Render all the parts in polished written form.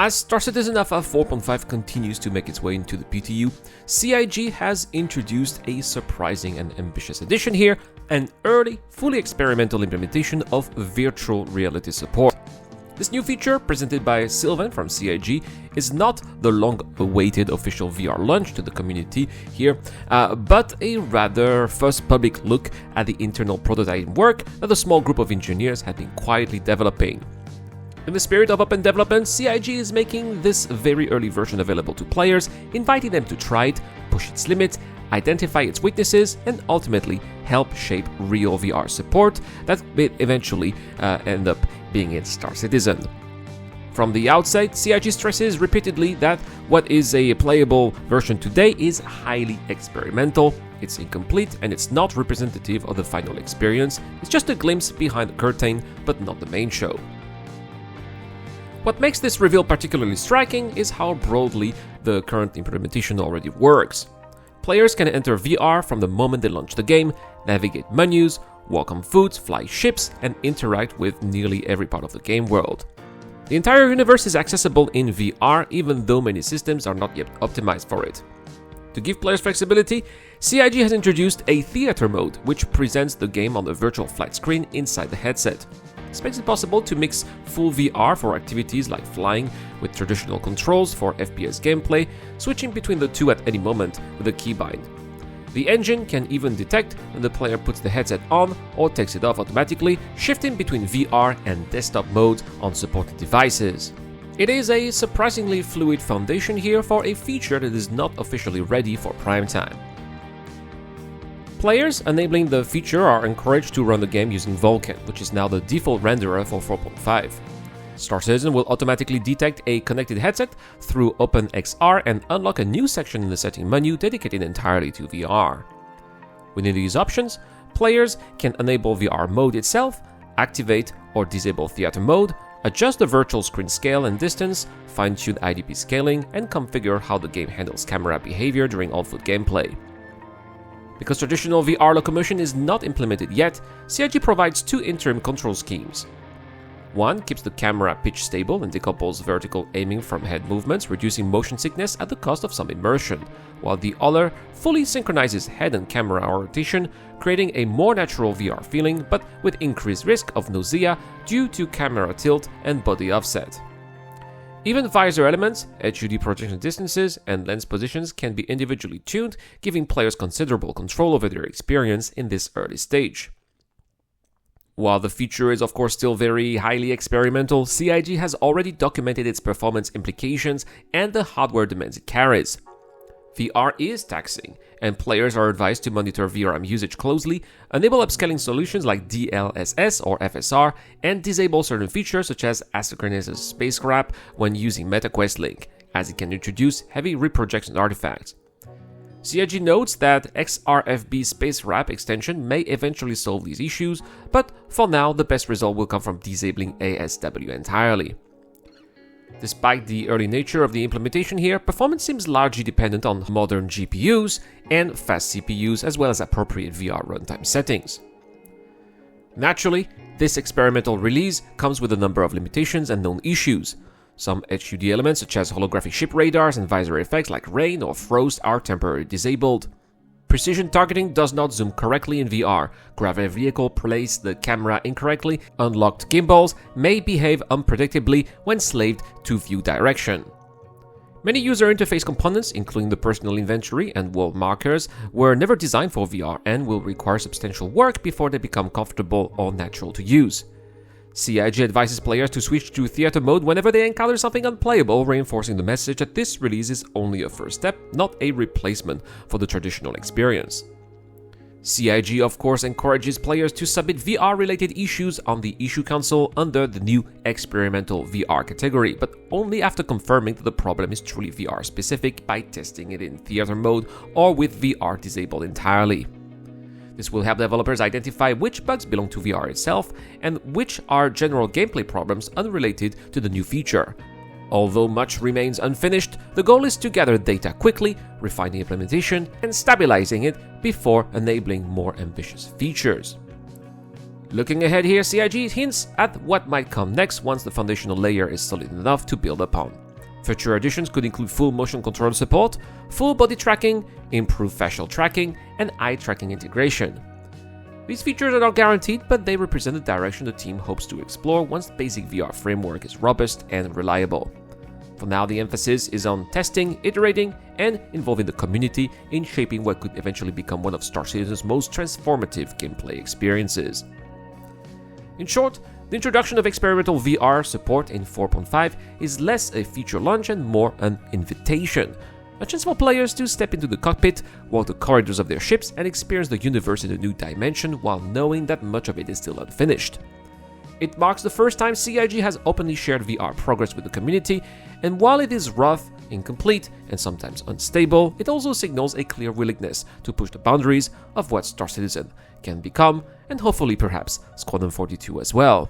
As Star Citizen Alpha 4.5 continues to make its way into the PTU, CIG has introduced a surprising and ambitious addition here, an early, fully experimental implementation of virtual reality support. This new feature, presented by Sylvan from CIG, is not the long-awaited official VR launch to the community here, but a rather first public look at the internal prototype work that a small group of engineers had been quietly developing. In the spirit of open development, CIG is making this very early version available to players, inviting them to try it, push its limits, identify its weaknesses, and ultimately help shape real VR support that may eventually end up being in Star Citizen. From the outset, CIG stresses repeatedly that what is a playable version today is highly experimental, it's incomplete, and it's not representative of the final experience. It's just a glimpse behind the curtain, but not the main show. What makes this reveal particularly striking is how broadly the current implementation already works. Players can enter VR from the moment they launch the game, navigate menus, walk on foot, fly ships, and interact with nearly every part of the game world. The entire universe is accessible in VR, even though many systems are not yet optimized for it. To give players flexibility, CIG has introduced a theater mode, which presents the game on a virtual flight screen inside the headset. This makes it possible to mix full VR for activities like flying with traditional controls for FPS gameplay, switching between the two at any moment with a keybind. The engine can even detect when the player puts the headset on or takes it off automatically, shifting between VR and desktop mode on supported devices. It is a surprisingly fluid foundation here for a feature that is not officially ready for prime time. Players enabling the feature are encouraged to run the game using Vulkan, which is now the default renderer for 4.5. Star Citizen will automatically detect a connected headset through OpenXR and unlock a new section in the setting menu dedicated entirely to VR. Within these options, players can enable VR mode itself, activate or disable theater mode, adjust the virtual screen scale and distance, fine-tune IDP scaling, and configure how the game handles camera behavior during on-foot gameplay. Because traditional VR locomotion is not implemented yet, CIG provides two interim control schemes. One keeps the camera pitch stable and decouples vertical aiming from head movements, reducing motion sickness at the cost of some immersion, while the other fully synchronizes head and camera rotation, creating a more natural VR feeling but with increased risk of nausea due to camera tilt and body offset. Even visor elements, HUD projection distances, and lens positions can be individually tuned, giving players considerable control over their experience in this early stage. While the feature is of course still very highly experimental, CIG has already documented its performance implications and the hardware demands it carries. VR is taxing, and players are advised to monitor VRM usage closely, enable upscaling solutions like DLSS or FSR, and disable certain features such as asynchronous space wrap when using MetaQuest Link, as it can introduce heavy reprojection artifacts. CIG notes that XRFB space wrap extension may eventually solve these issues, but for now the best result will come from disabling ASW entirely. Despite the early nature of the implementation here, performance seems largely dependent on modern GPUs and fast CPUs as well as appropriate VR runtime settings. Naturally, this experimental release comes with a number of limitations and known issues. Some HUD elements such as holographic ship radars and visor effects like rain or frost are temporarily disabled. Precision targeting does not zoom correctly in VR, grab a vehicle placed the camera incorrectly, unlocked gimbals may behave unpredictably when slaved to view direction. Many user interface components, including the personal inventory and world markers, were never designed for VR and will require substantial work before they become comfortable or natural to use. CIG advises players to switch to theater mode whenever they encounter something unplayable, reinforcing the message that this release is only a first step, not a replacement for the traditional experience. CIG of course encourages players to submit VR-related issues on the issue console under the new experimental VR category, but only after confirming that the problem is truly VR-specific by testing it in theater mode or with VR disabled entirely. This will help developers identify which bugs belong to VR itself and which are general gameplay problems unrelated to the new feature. Although much remains unfinished, the goal is to gather data quickly, refine the implementation, and stabilizing it before enabling more ambitious features. Looking ahead here, CIG hints at what might come next once the foundational layer is solid enough to build upon. Future additions could include full motion control support, full body tracking, improved facial tracking, and eye tracking integration. These features are not guaranteed, but they represent the direction the team hopes to explore once the basic VR framework is robust and reliable. For now, the emphasis is on testing, iterating, and involving the community in shaping what could eventually become one of Star Citizen's most transformative gameplay experiences. In short, the introduction of experimental VR support in 4.5 is less a feature launch and more an invitation, a chance for players to step into the cockpit, walk the corridors of their ships, and experience the universe in a new dimension while knowing that much of it is still unfinished. It marks the first time CIG has openly shared VR progress with the community, and while it is rough, incomplete, and sometimes unstable, it also signals a clear willingness to push the boundaries of what Star Citizen can become, and hopefully perhaps Squadron 42 as well.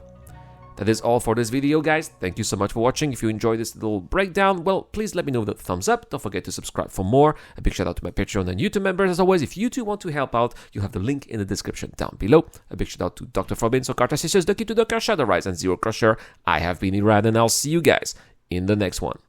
That is all for this video, guys. Thank you so much for watching. If you enjoyed this little breakdown, well, please let me know with a thumbs up. Don't forget to subscribe for more. A big shout out to my Patreon and YouTube members. As always, if you too want to help out, you have the link in the description down below. A big shout out to Dr. Forbin, Sokarta Sisters, Ducky to Ducker, Shadow Rise, and Zero Crusher. I have been Irad, and I'll see you guys in the next one.